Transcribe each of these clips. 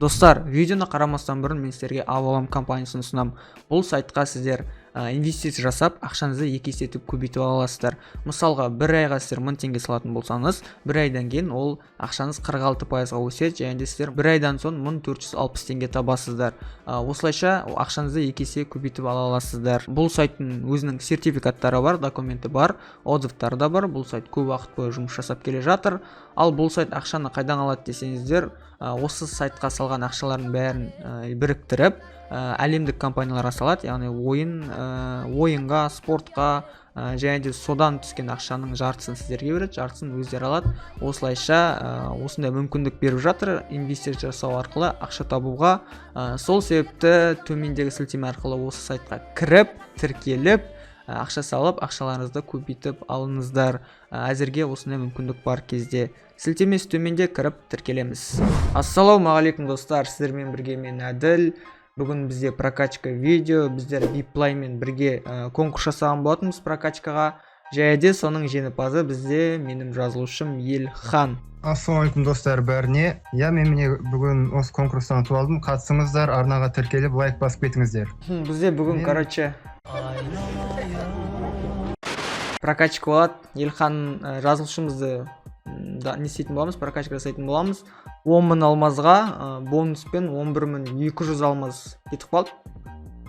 Достар, видеоны қарамастан бұрын мен сіздерге Avalam компаниясын ұсынамын. Бұл сайтқа сіздер инвестиция жасап, ақшаңызды 2 есе етіп көбейтіп аласыздар. Мысалға, бір айға сіздер 1000 теңге салатын болсаңыз, бір айдан кейін ол ақшаңыз 46%-ға өседі, және де сіздер бір айдан соң 1460 теңге табасыздар. Осылайша ақшаңызды 2 есе көбейтіп ала аласыздар. Бұл сайттың өзінің сертификаттары бар, документі бар, отзывтары да бар. Бұл сайт көп уақыт бойы жұмыс жасап келе жатыр. Ал бұл сайт ақшаны қайдан алады десеңіздер, осы сайтқа салған ақшалардың бәрін біріктіріп әлемдік компанияларға салады, яғни ойынға, спортқа және де содан түскен ақшаның жартысын сіздерге береді, жартысын өздері алады. Осылайша осындай мүмкіндік беріп жатыр инвестиция жасау арқылы ақша табуға. Сол себепті төмендегі сілтеме арқылы осы сайтқа кіріп, тіркеліп, ақша салып, ақшаларыңызды көбейтіп алыңыздар. Әзірге осындай мүмкіндік бар кезде. Сілтемесі төменде кіріп тіркелеміз. Ассалаумағалейкум достар, сіздермен бірге мен Әділ. Бүгін бізде прокачка видео, біздер Биплаймен бірге конкурс жасаған болатынбыз прокачкаға. Және де соның жеңімпазы бізде менің жазылушым Елхан. Ассалаумағалейкум достар бәріне. Мен бүгін осы конкурстан ұтып алдым. Қатысыңыздар, арнаға тіркеліп лайк басып кетіңіздер. Бізде бүгін прокачка болады. Елхан жазылушымызды не істейтін боламыз, прокачка жасайтын боламыз. 10.000 алмазға бонуспен 11.200 алмаз кетіп қалды.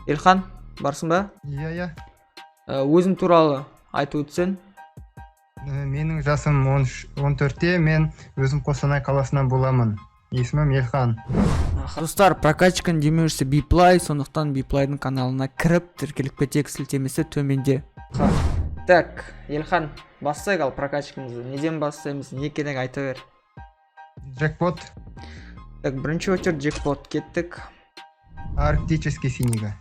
Елхан, барсың ба? Иә. Өзің туралы айтып өтсең. Менің жасым 14-те, мен өзім Қостанай қаласынан боламын. Есімім Елхан. Достар, прокачканы демеушісі Биплай, сондықтан Биплайдың каналына кіріп, тіркеліп кетейік, сілтемесі төменде. Так, Елхан, бастайық ал прокачкамызды. Неден бастаймыз, не керек айта бер. Джекпот. Так, бірінші очередь джекпот кеттік. Арктический синьга.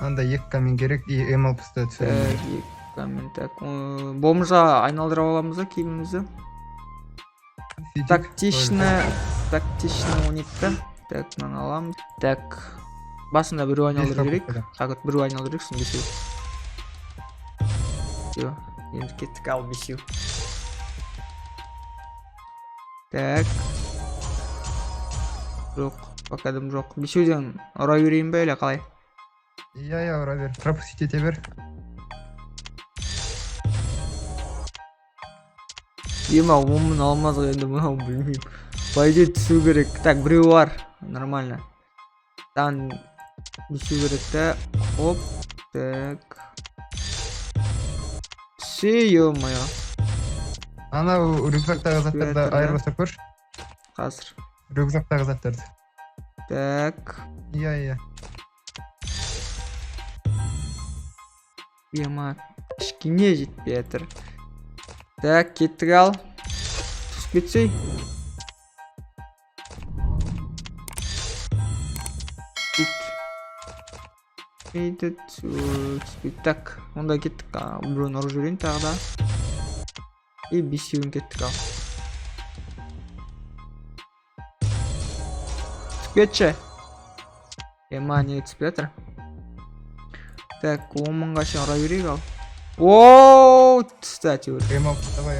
Анда 2 камень керек, и M60-та түсірем. 2 камень, так. Бомжа айналдырып аламыз да киімімізді. Тактично 12-та. Так, мынаны аламыз. Так, басында біреу айналдыру керек. Қағыт біреу айналдыру керек, соң бесеу. Все, енді кеттік ал бесеу. Так. Жоқ, покадым жоқ. Бесеуден ұра берейін бе әлі қалай? Иә, ұра бер. Пропустить ете бер. Ема, 10.000 алмазға енді мұнау білмеймін. Пойде түсу керек. Так, біреу бар. Нормально. Тан түсу керек та. Оп. Так. Все, ё-моё. Ана рюкзактағы заттарды айырбастап көрші. Қазір. Рюкзактағы заттарды. Так. Иә. Ема, кішкене жетпей жатыр. Так, кеттік ал. Түсіп кетсей. Түспейді. Так, онда кеттік. Біреуін ұрып жіберейін тағы да. И бесеуін кеттік ал. Түсіп кетші. Ема, не түсіп жатыр? Так, 10.000-ға шен ұра берейік ал. Ооо, түсті әтеуір. M60 давай.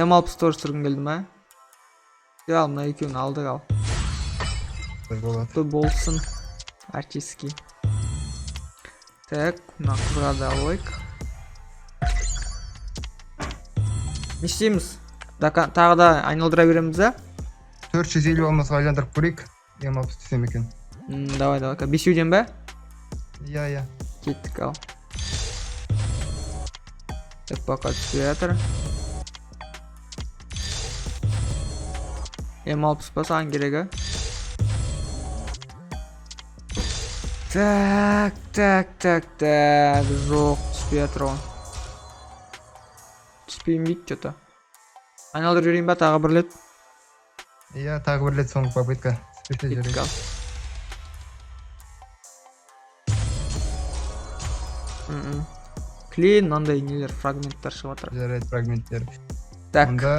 M60 тоже сұрғын келді ма? Ал, мына екеуін алдық ал. Болсын. Артистский. Так, мына қызға да алайық. Не істейміз? Тағы да айналдыра береміз да? 450 алмазға айландырып көрейік. M60 түсем екен. Давай. Бесеуден бе? Иә. Кеттік ал. Так, пока түсіп жатыр. M60 па саған керегі? Так. Жоқ, түспей жатыр ол. Түспейін бейт что-то. Айналдырып жіберейін ба, тағы бір рет? Иә, тағы бір рет соңғы попытка. Кеттік ал. Клейн, мынандай нелер, фрагменттер шығып жатыр. Жарайды, фрагменттер. Так. Онда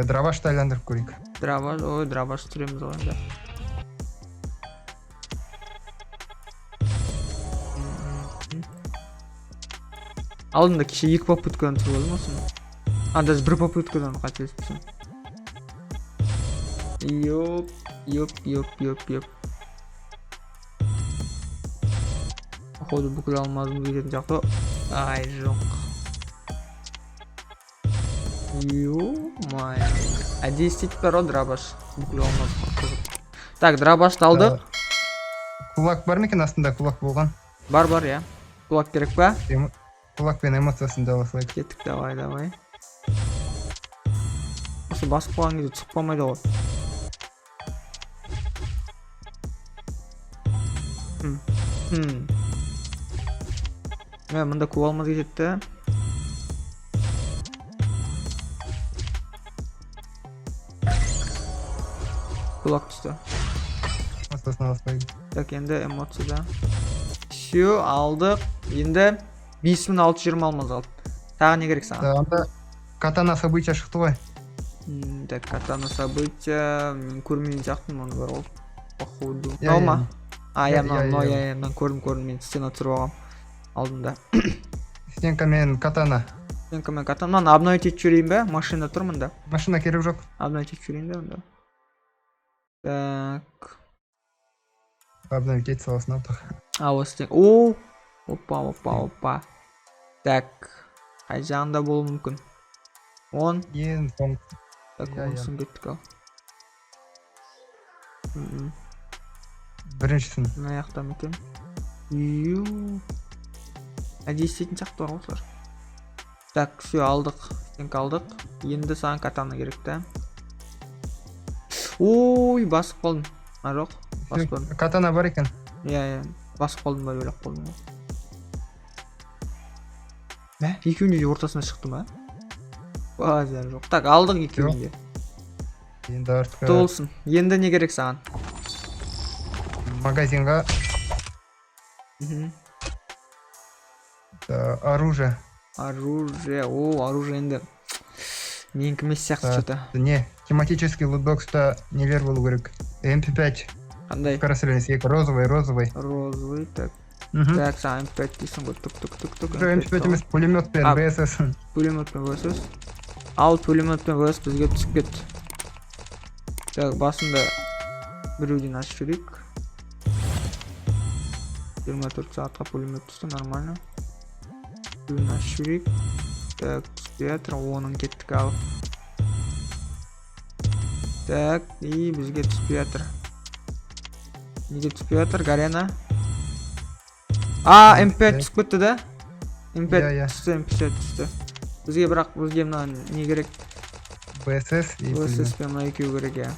дровашты айландырып көрейік. Дроваш түсіреміз оғанда. Алдында кеше 2 попыткадан түсіріп алдым осыны. Даже 1 попыткадан қателеспесем. Йоп. Походу бүкіл алмазымды кететін жақты. Ай, жоқ. Ё-май. Әдейі істейтіп бар ғой драбаш. Бүкіл алмаз қызық. Так, драбашты алдық. Кулак бар ма екен астында? Кулак болған. Бар, я. Кулак керек па? Кулак пен эмоциясын да аласылайық. Кеттік, давай. Осы басып қалған кезде түсіп қалмайды ғой. Мында көп алмаз кетті. Кулак түсті. Эмоциясын аласылайық. Так, енді эмоцияда. Все, алдық. Енді 5620 алмаз алдық. Тағы не керек саған? Анда катана события шықты ғой. Так, катана события. Мен көрмеген сияқтымын, оны бар ғой. Походу. Я, Мынау ма? я, Мен көрдім, мен стена тұрып алғам. Алдында. Стенка мен катана. Мынаны обновить етіп жүрейін бе? Машина тұр мында. Машина керек жоқ. Обновить етіп жүрейін бе мында? Так. Обновить ет саласын алдық. Осы тек. Опа. Так. Қай жағында болу мүмкін? 10. Ең соң. Так, онысын кеттік ал. Біріншісін. Мына жақта ма екен? Әдейі істейтін сияқты бар осылар. Так, все, алдық. Стенка алдық. Енді саған катана керек та. Ой, басып қалдым. Жоқ, басып қалдым. Катана бар екен. Иә, басып қалдым ба, өліп қалдым. Екеуінде де ортасына шықты ма? Базар жоқ. Так, алдық екеуінде. Енді артқа Толсын. Енді не керек саған? магазинға оружие. Оружие енді менікі емес сияқты что-то. Не, тематический лутбокста нелер болу керек. MP5. Қандай? Скорострельность розовый. Розовый, так. Так, саған MP5 дейсің ғой. Тук. MP5 емес, пулемет пен ВСС. Пулемет пен ВСС. Ал пулемет пен ВСС бізге түсіп кетті. Так, басында біреуден ашып жүрейік. 24 сағатқа пулемет түсті, нормально. Біреуден ашып жүрейік. Так, түспей жатыр, оның кеттік алып. Так, и бізге түспей жатыр. Неге түспей жатыр, Гарена? М5 түсіп кетті да? М5 түсті. Бізге бірақ, бізге мына не керек? ВСС и ВСС пен мына екеу керек, я.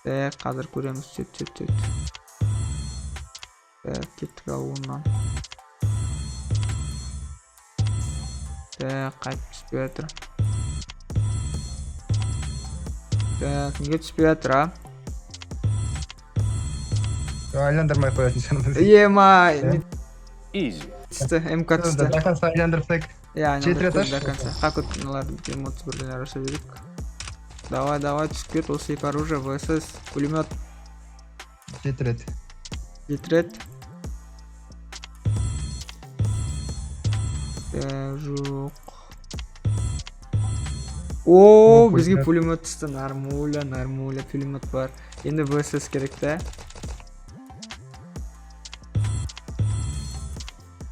Так, қазір көреміз, сөйт. Так, кеттік ал оннан. Так, қайтып түспей жатыр. Так, неге түспей жатыр, а? Айландырмай қоятын шанымыз. Емай! Түсті, МК түсті. До конца айландырсайық. Жеті рет до конца. Как вот мыналарды эмоция бірден жасап берейік. Давай, түсіп кет, осы екі оружие, ВСС, пулемет. 7 рет. 7 рет. Жоқ. Бізге пулемет түсті, нормуля, пулемет бар. Енді ВСС керек та.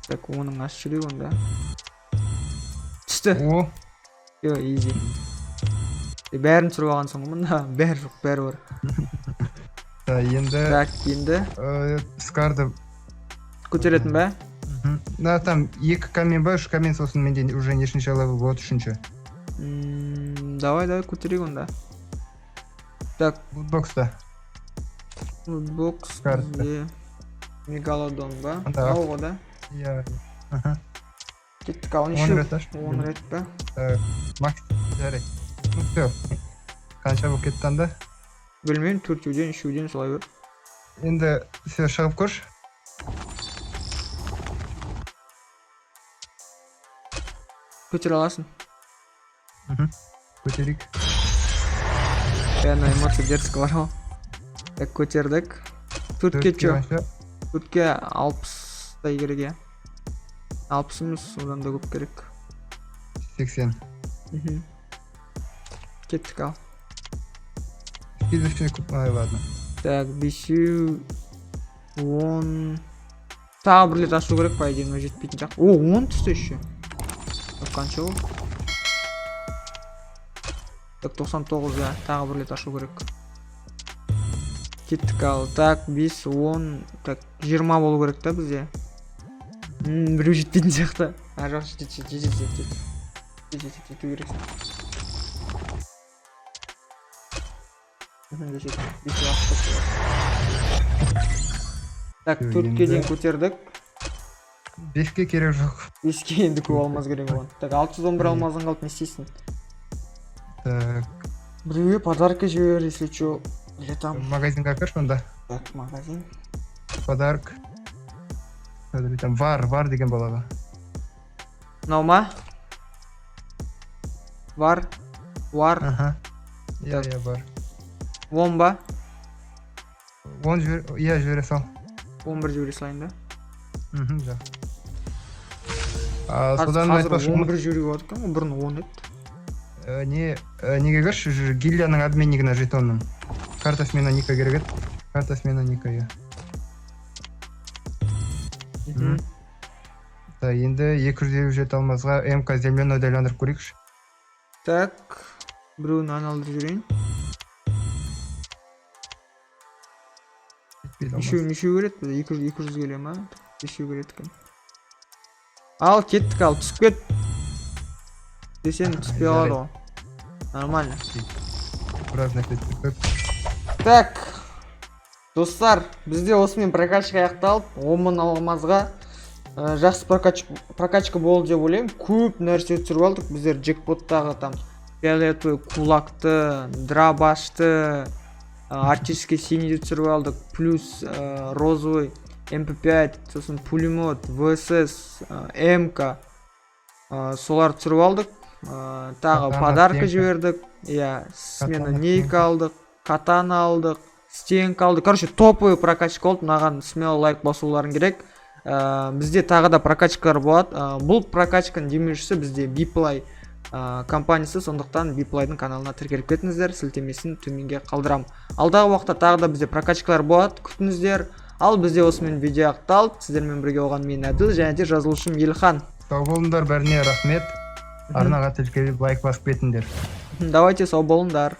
Так, оның ашып жүрейік онда. Түсті. Йо, изи. Бәрін түсіріп алған соң мұнда бәрі жоқ, бәрі бар. Енді скарды көтеретін бә? Да, там 2 камень бар, 3 камень сосын менде уже нешінші левел болады, 3-ші. Давай, көтерейік онда. Так, лутбокста. Лутбокс бізде мегалодон ба? Ауға да? Иә. Кеттік ал, 10 рет ба? Макс, жарай. Ну все. Қанша болып кетті анда? Білмеймін, 4-ден, 3-ден солай бер. Енді все шығып көш. Көтер аласың. Көтерейік. Бәріне эмоция дерскі бар ғой. Так, көтердік. 4-ке чо? 4-ке 60-тай керек, я. 60 емес, одан да көп керек. 80. Кеттік ал. Ладно. Так, 5, 10. Тағы бір рет ашу керек, по идее, но жетпейтін сияқты. О, 10 түсті еще. Қанша ол? Так, 99, да. Тағы бір рет ашу керек. Кеттік ал. Так, 5, 10. Так, 20 болу керек та бізде. Біреу жетпейтін сияқты. Жоқ, жету керек. Так, 4-ке дейін көтердік. 5-ке керек жоқ. 5-ке енді көп алмаз керек оған. Так, 611 алмаздан қалып не істейсің? Так. Біреуге подарка жібер, если чё. Или там. Магазинға кірші онда. Так, магазин. Подарок. Там вар деген балаға. Мынау ма? Вар. Ага. Иә, бар. 10 ба? 10 жібере сал. 11 жібере салайын да? Жақ. Содан айтпақшы 11 жібере болады екен, бұрын 10 еді. Неге кірші, гильдияның админнигіне жетонның. Карта смена Ника керек еді. Карта смена Ника, иә. Енді 257 алмазға МК землені өдайландырып көрейікші. Так, біреуін айналдырып жүрейін. Нешеу көреді бізде? 200 келе ма? Нешеу көреді екен. Ал, кеттік ал, түсіп кет. Десен түспей алады ғой. Нормально. Біраз нәрсе түсіп. Так, достар, бізде осымен прокачка аяқталып, 10.000 алмазға жақсы прокачка болды деп ойлаймын. Көп нәрсе түсіріп алдық. Біздер джекпоттағы там фиолетовый кулакты, драбашты, артический синийді түсіріп алдық. Плюс розовый MP5, сосын пулемет, ВСС, МК. Солар түсіріп алдық. Тағы подарка жібердік. Иә, смена нейка алдық, катана алдық, стенка алдық. Короче, топовый прокачка болды. Мынаған смело лайк басуларың керек. Бізде тағы да прокачкалар болады. Бұл прокачканың демеушісі бізде Биплай компаниясы, сондықтан Биплайдың каналына тіркеліп кетіңіздер, сілтемесін төменге қалдырам. Алдағы уақытта тағы да бізде прокачкалар болады, күтіңіздер. Ал бізде осымен видео аяқталды. Сіздермен бірге болған мен Әділ және де жазылушым Елхан. Сау болыңдар, бәріне рахмет. Арнаға тіркеліп лайк басып кетіңдер. Давайте, сау болыңдар.